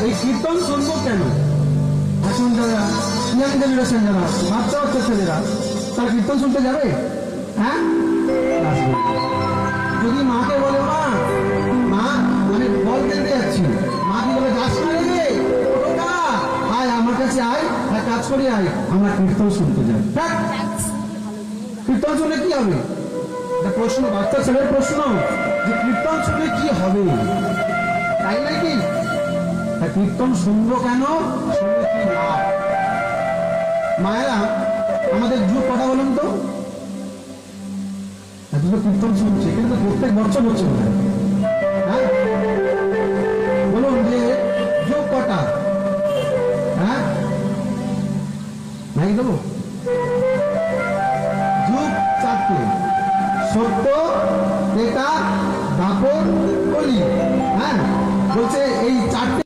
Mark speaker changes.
Speaker 1: এই কীর্তন শুনবো কেন? এখন যারা ইয়াং জেনারেশন, যারা বাচ্চা বাচ্চা ছেলেরা, তারা কীর্তন শুনতে যাবে? হ্যাঁ, যদি মাকে বলে মা, মা মানে বল খেলতে যাচ্ছি, মা কি বলে যাস না রে, ওটা আয় আমার কাছে, আয় আর কাজ করে আয়, আমরা কীর্তন শুনতে যাই। কীর্তন শুনে কি হবে? প্রশ্ন, বাচ্চা ছেলের প্রশ্ন, যে কীর্তন শুনে কি হবে, তাই নাকি? কীর্তন শুনবো কেন, শুনে কি লাভ? মায়েরা আমাদের যুগ কটা বলুন তো? দুটো কীর্তন শুনছে, কিন্তু প্রত্যেক বছর হচ্ছে, হ্যাঁ বলুন যে যুগ কটা? হ্যাঁ নাই দেবো, যুগ চারটে: সত্য, ত্রেতা, দ্বাপর, কলি। হ্যাঁ বলছে এই চারটে